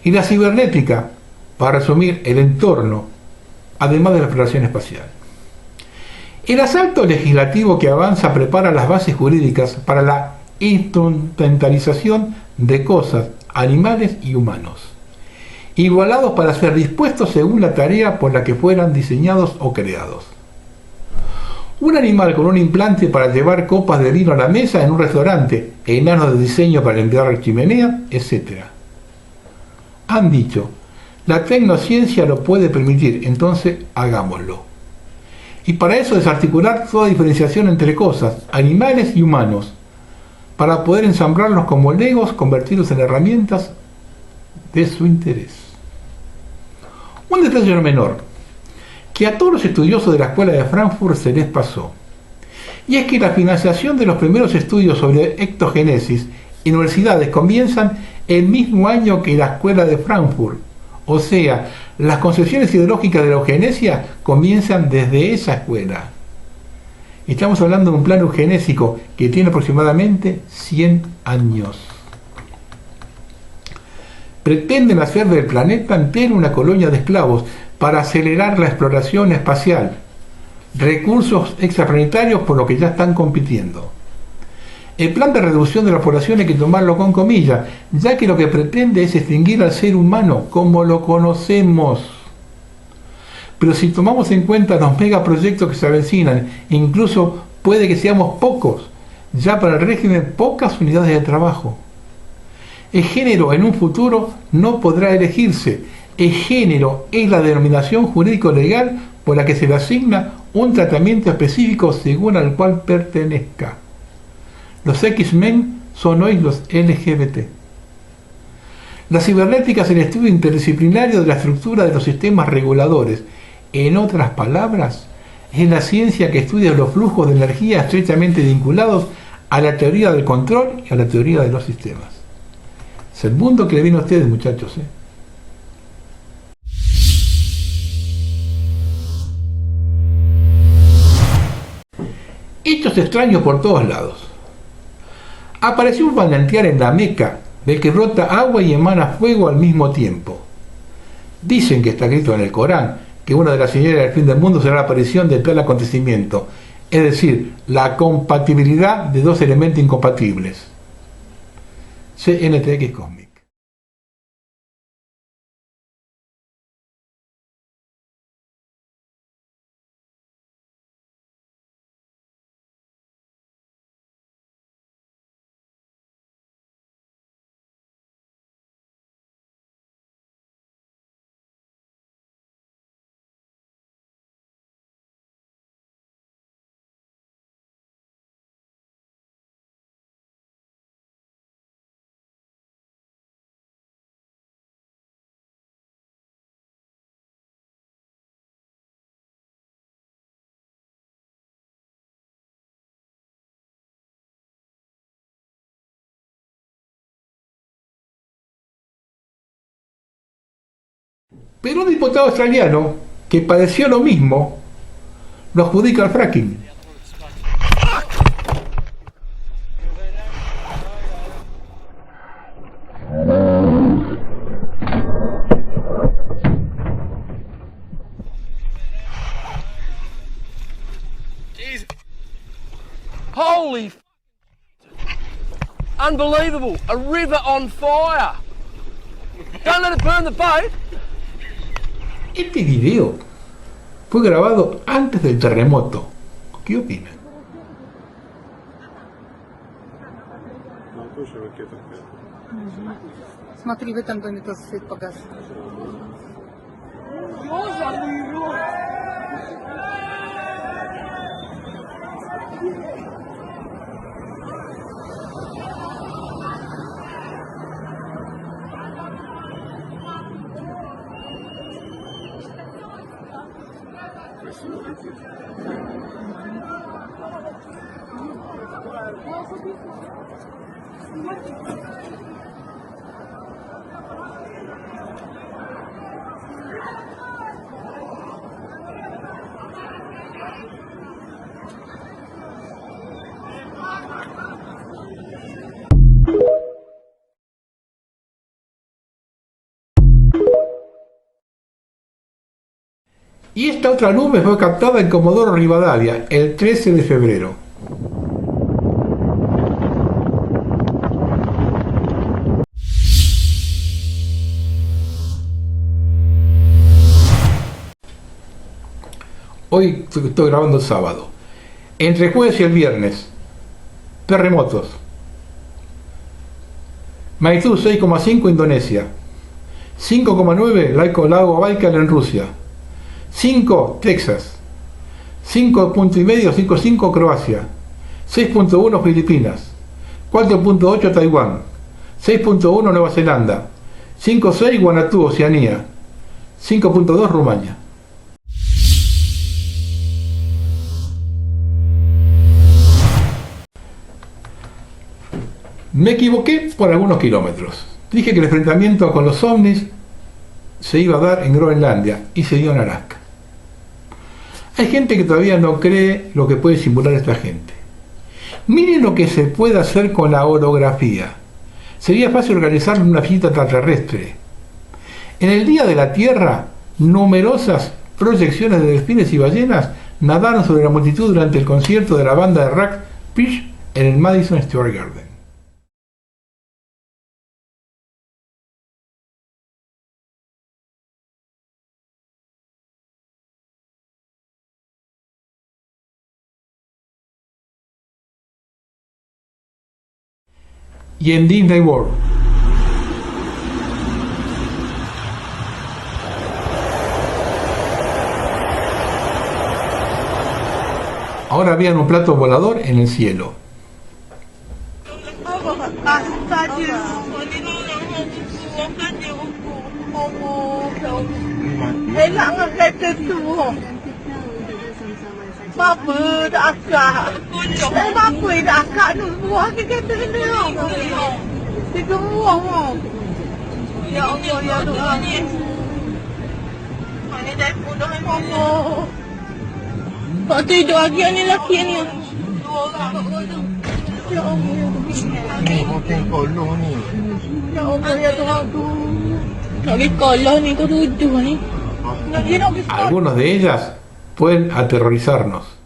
y la cibernética, para resumir el entorno, además de la exploración espacial. El asalto legislativo que avanza prepara las bases jurídicas para la instrumentalización de cosas, animales y humanos, igualados para ser dispuestos según la tarea por la que fueran diseñados o creados. Un animal con un implante para llevar copas de vino a la mesa en un restaurante, enanos de diseño para limpiar la chimenea, etc. Han dicho, la tecnociencia lo puede permitir, entonces hagámoslo. Y para eso desarticular toda diferenciación entre cosas, animales y humanos, para poder ensamblarlos como legos, convertirlos en herramientas de su interés. Un detalle no menor, que a todos los estudiosos de la Escuela de Frankfurt se les pasó, y es que la financiación de los primeros estudios sobre ectogénesis en universidades comienzan el mismo año que la Escuela de Frankfurt, o sea, las concepciones ideológicas de la eugenesia comienzan desde esa escuela. Estamos hablando de un plan eugenésico que tiene aproximadamente 100 años. Pretenden hacer del planeta entero una colonia de esclavos para acelerar la exploración espacial, recursos extraplanetarios por lo que ya están compitiendo. El plan de reducción de la población hay que tomarlo con comillas, ya que lo que pretende es extinguir al ser humano como lo conocemos. Pero si tomamos en cuenta los megaproyectos que se avecinan, incluso puede que seamos pocos, ya para el régimen pocas unidades de trabajo. El género en un futuro no podrá elegirse. El género es la denominación jurídico-legal por la que se le asigna un tratamiento específico según al cual pertenezca. Los X-Men son hoy los LGBT. La cibernética es el estudio interdisciplinario de la estructura de los sistemas reguladores. En otras palabras, es la ciencia que estudia los flujos de energía estrechamente vinculados a la teoría del control y a la teoría de los sistemas. Es el mundo que le viene a ustedes, muchachos, Sonidos extraños por todos lados. Apareció un manantial en la Meca del que brota agua y emana fuego al mismo tiempo. Dicen que está escrito en el Corán que una de las señales del fin del mundo será la aparición de tal acontecimiento, es decir, la compatibilidad de dos elementos incompatibles. CNTX Cosmic. Pero un diputado australiano que padeció lo mismo lo adjudica al fracking. Holy f***. Unbelievable. A river on fire. Don't let it burn the boat. Este video fue grabado antes del terremoto. ¿Qué opinan? Смотри, в этом доме тоже свет погас. Y esta otra nube fue captada en Comodoro Rivadavia el 13 de febrero. Hoy estoy grabando el sábado. Entre jueves y el viernes, terremotos. Magnitud 6,5 Indonesia. 5,9 lago Baikal en Rusia. 5 Texas. 5,5 Croacia. 6,1 Filipinas. 4,8 Taiwán. 6,1 Nueva Zelanda. 5,6 Vanuatu, Oceanía. 5,2 Rumania. Me equivoqué por algunos kilómetros. Dije que el enfrentamiento con los ovnis se iba a dar en Groenlandia y se dio en Alaska. Hay gente que todavía no cree lo que puede simular esta gente. Miren lo que se puede hacer con la holografía. Sería fácil organizar una visita extraterrestre. En el Día de la Tierra, numerosas proyecciones de delfines y ballenas nadaron sobre la multitud durante el concierto de la banda de rock Phish en el Madison Square Garden. Y en Disney World. Ahora habían un plato volador en el cielo. Algunos de ellas pueden aterrorizarnos.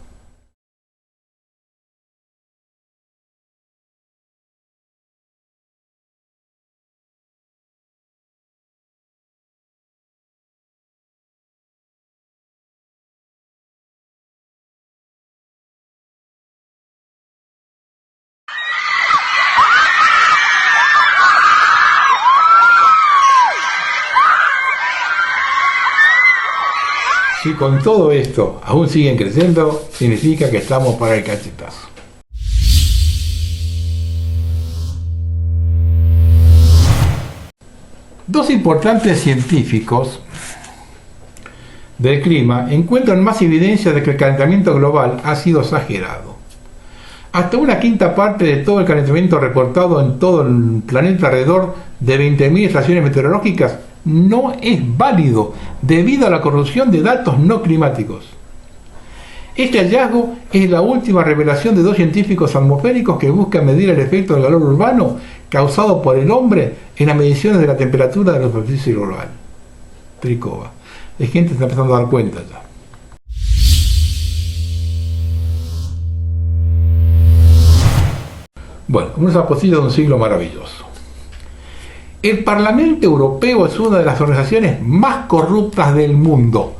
Si con todo esto aún siguen creciendo, significa que estamos para el cachetazo. Dos importantes científicos del clima encuentran más evidencia de que el calentamiento global ha sido exagerado. Hasta una quinta parte de todo el calentamiento reportado en todo el planeta alrededor de 20.000 estaciones meteorológicas no es válido debido a la corrupción de datos no climáticos. Este hallazgo es la última revelación de dos científicos atmosféricos que buscan medir el efecto del calor urbano causado por el hombre en las mediciones de la temperatura de la superficie global. Tricova. La gente está empezando a dar cuenta ya. Bueno, como una posible de un siglo maravilloso. El Parlamento Europeo es una de las organizaciones más corruptas del mundo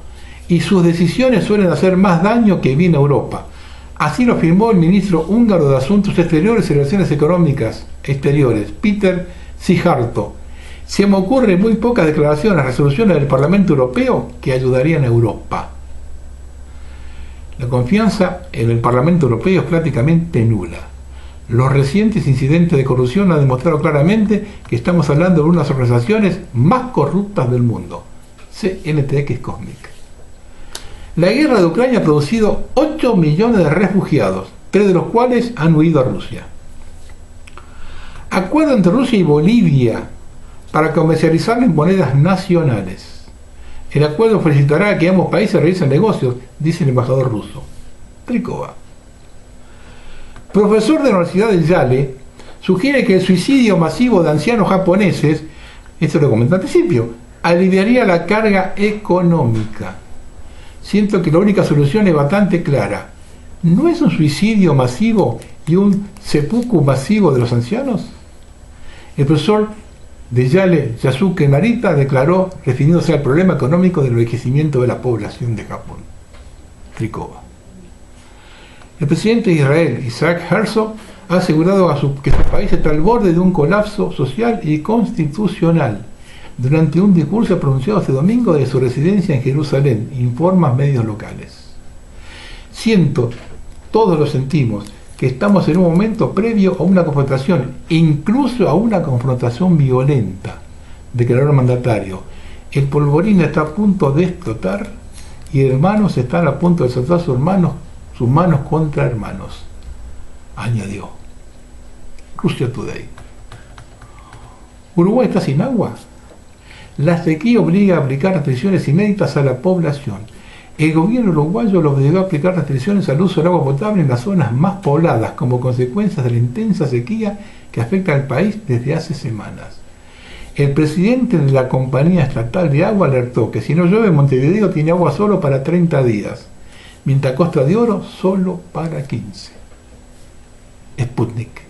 y sus decisiones suelen hacer más daño que bien a Europa. Así lo afirmó el ministro húngaro de Asuntos Exteriores y Relaciones Económicas Exteriores, Péter Szijjártó. Se me ocurren muy pocas declaraciones, resoluciones del Parlamento Europeo que ayudarían a Europa. La confianza en el Parlamento Europeo es prácticamente nula. Los recientes incidentes de corrupción han demostrado claramente que estamos hablando de una de las organizaciones más corruptas del mundo, CNTX Cosmic. La guerra de Ucrania ha producido 8 millones de refugiados, 3 de los cuales han huido a Rusia. Acuerdo entre Rusia y Bolivia para comercializar en monedas nacionales. El acuerdo facilitará que ambos países realicen negocios, dice el embajador ruso. Tricova. Profesor de la Universidad de Yale sugiere que el suicidio masivo de ancianos japoneses, esto lo comenté al principio, aliviaría la carga económica. Siento que la única solución es bastante clara. ¿No es un suicidio masivo y un seppuku masivo de los ancianos? El profesor de Yale, Yasuke Narita, declaró refiriéndose al problema económico del envejecimiento de la población de Japón. Tricova. El presidente de Israel, Isaac Herzog, ha asegurado que su país está al borde de un colapso social y constitucional durante un discurso pronunciado este domingo de su residencia en Jerusalén, informan medios locales. Todos lo sentimos, que estamos en un momento previo a una confrontación, incluso a una confrontación violenta, declaró el mandatario. El polvorín está a punto de explotar y hermanos están a punto de soltar sus manos contra hermanos, añadió. Russia Today. Uruguay está sin agua. La sequía obliga a aplicar restricciones inéditas a la población. El gobierno uruguayo lo obligó a aplicar restricciones al uso del agua potable en las zonas más pobladas como consecuencia de la intensa sequía que afecta al país desde hace semanas. El presidente de la compañía estatal de agua alertó que si no llueve, Montevideo tiene agua solo para 30 días. Mientras Costa de Oro solo para 15. Sputnik.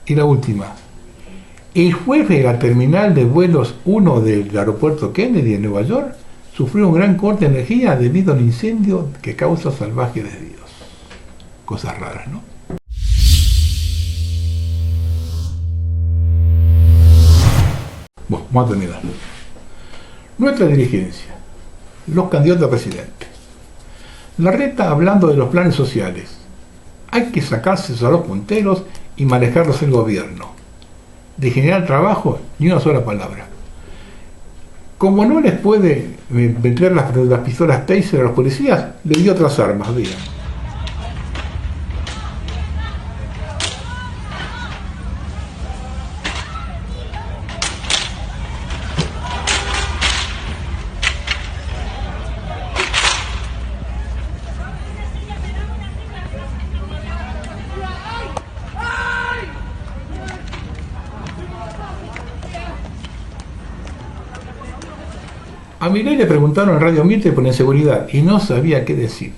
Y la última. El jueves de la terminal de vuelos 1 del aeropuerto Kennedy en Nueva York sufrió un gran corte de energía debido a un incendio que causa salvajes desvíos. Cosas raras, ¿no? Bueno, vamos a terminar. Nuestra dirigencia. Los candidatos a presidente. Larreta hablando de los planes sociales. Hay que sacárselos a los punteros y manejarlos el gobierno. De generar trabajo, ni una sola palabra. Como no les puede vender las pistolas Taser a los policías, le dio otras armas, digan. A Milei le preguntaron en Radio Mitre por inseguridad y no sabía qué decir.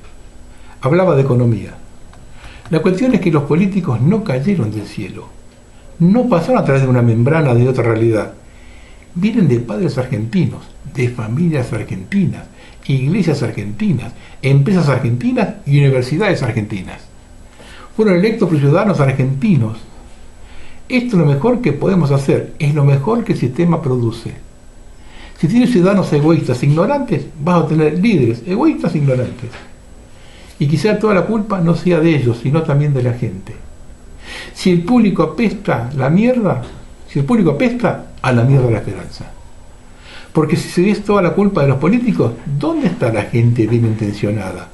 Hablaba de economía. La cuestión es que los políticos no cayeron del cielo. No pasaron a través de una membrana de otra realidad. Vienen de padres argentinos, de familias argentinas, iglesias argentinas, empresas argentinas y universidades argentinas. Fueron electos por ciudadanos argentinos. Esto es lo mejor que podemos hacer, es lo mejor que el sistema produce. Si tienes ciudadanos egoístas, ignorantes, vas a obtener líderes egoístas e ignorantes. Y quizá toda la culpa no sea de ellos, sino también de la gente. Si el público apesta la mierda, si el público apesta, a la mierda la esperanza. Porque si se es toda la culpa de los políticos, ¿dónde está la gente bien intencionada?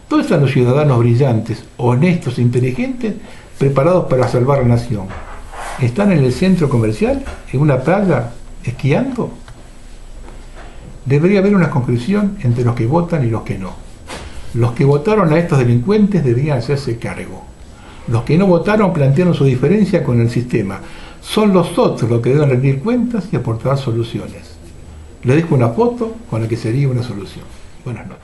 ¿Dónde están los ciudadanos brillantes, honestos e inteligentes, preparados para salvar la nación? ¿Están en el centro comercial, en una playa, esquiando? Debería haber una conclusión entre los que votan y los que no. Los que votaron a estos delincuentes deberían hacerse cargo. Los que no votaron plantearon su diferencia con el sistema. Son los otros los que deben rendir cuentas y aportar soluciones. Les dejo una foto con la que sería una solución. Buenas noches.